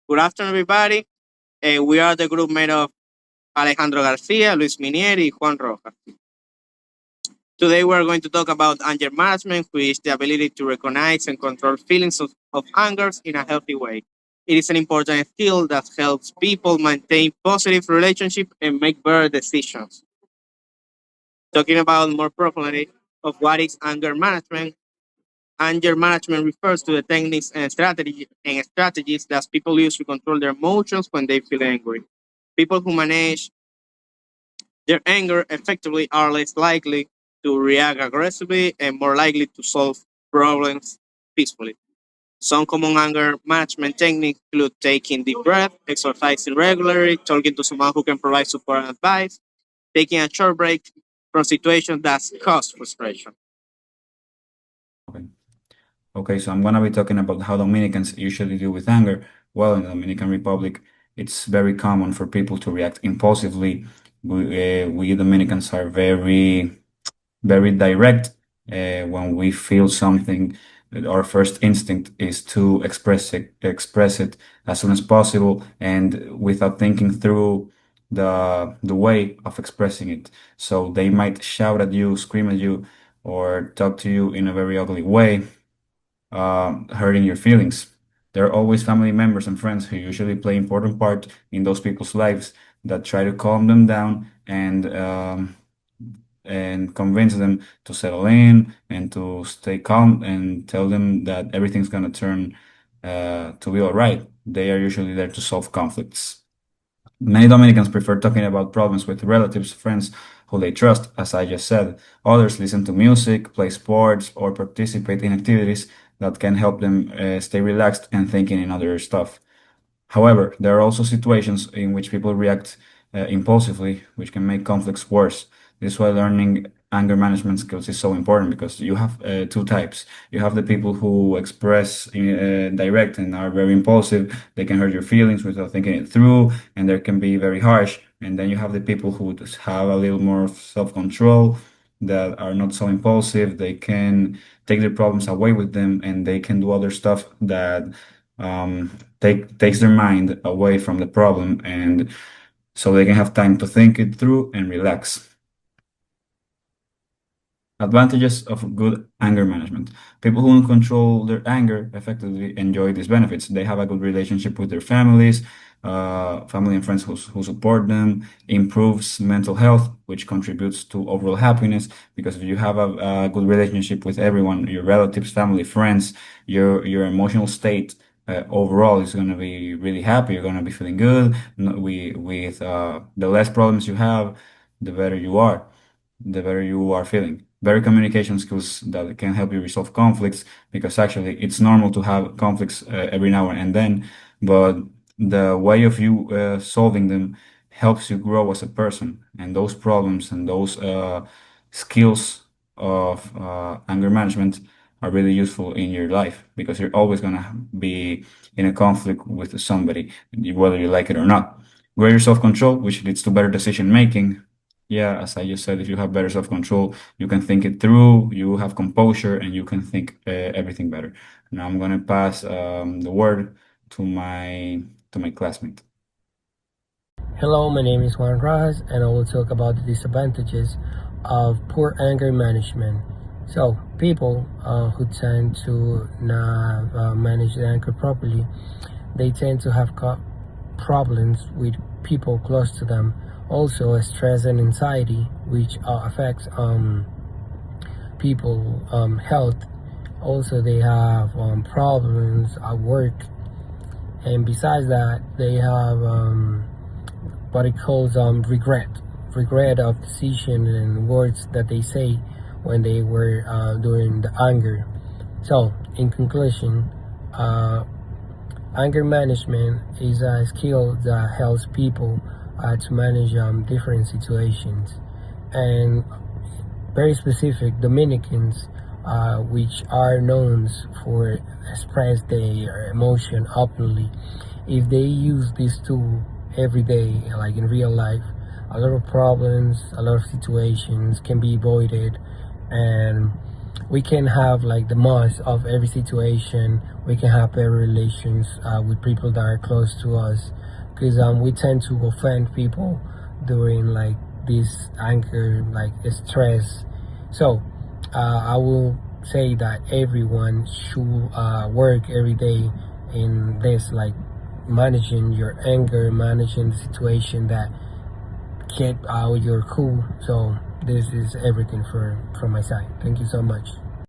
Good afternoon, everybody. We are the group made of Alejandro Garcia, Luis Minieri, Juan Rojas. Today, we're going to talk about anger management, which is the ability to recognize and control feelings of anger in a healthy way. It is an important skill that helps people maintain positive relationships and make better decisions. Talking about more properly of what is anger management, anger management refers to the techniques and strategies that people use to control their emotions when they feel angry. People who manage their anger effectively are less likely to react aggressively and more likely to solve problems peacefully. Some common anger management techniques include taking deep breath, exercising regularly, talking to someone who can provide support and advice, taking a short break from situations that cause frustration. Okay. Okay, so I'm gonna be talking about how Dominicans usually deal with anger. Well, in the Dominican Republic, it's very common for people to react impulsively. We Dominicans are very direct. When we feel something, our first instinct is to express it as soon as possible, and without thinking through the way of expressing it. So they might shout at you, scream at you, or talk to you in a very ugly way, hurting your feelings. There are always family members and friends who usually play important part in those people's lives that try to calm them down and convince them to settle in and to stay calm and tell them that everything's gonna turn to be all right. They are usually there to solve conflicts. Many Dominicans prefer talking about problems with relatives, friends who they trust, as I just said. Others listen to music, play sports, or participate in activities that can help them stay relaxed and thinking in other stuff. However, there are also situations in which people react impulsively, which can make conflicts worse. This is why learning anger management skills is so important because you have two types. You have the people who express direct and are very impulsive. They can hurt your feelings without thinking it through, and they can be very harsh. And then you have the people who just have a little more self-control, that are not so impulsive. They can take their problems away with them, and they can do other stuff that takes their mind away from the problem, and so they can have time to think it through and relax. Advantages of good anger management. People who control their anger effectively enjoy these benefits. They have a good relationship with their families, family and friends who support them, improves mental health, which contributes to overall happiness. Because if you have a good relationship with everyone, your relatives, family, friends, your emotional state overall is going to be really happy. You're going to be feeling good. With the less problems you have, the better you are, the better you are feeling. Better communication skills that can help you resolve conflicts, because actually it's normal to have conflicts every now and then, but the way of you solving them helps you grow as a person. And those problems and those skills of anger management are really useful in your life, because you're always going to be in a conflict with somebody, whether you like it or not. Greater self-control, which leads to better decision making. Yeah, as I just said, if you have better self-control, you can think it through, you have composure, and you can think everything better. Now I'm gonna pass the word to my classmate. Hello, my name is Juan Rojas, and I will talk about the disadvantages of poor anger management. So, people who tend to not manage their anger properly, they tend to have problems with people close to them. Also, stress and anxiety, which affects people health. Also, they have problems at work, and besides that, they have what it calls regret of decision and words that they say when they were during the anger. So, in conclusion, anger management is a skill that helps people to manage different situations, and very specific Dominicans, which are known for express their emotion openly. If they use this tool every day, like in real life, a lot of problems, a lot of situations can be avoided, and we can have like the most of every situation. We can have better relations with people that are close to us, because we tend to offend people during like this anger, like stress. So I will say that everyone should work every day in this, like managing your anger, managing the situation, that keep out your cool. So this is everything from my side. Thank you so much.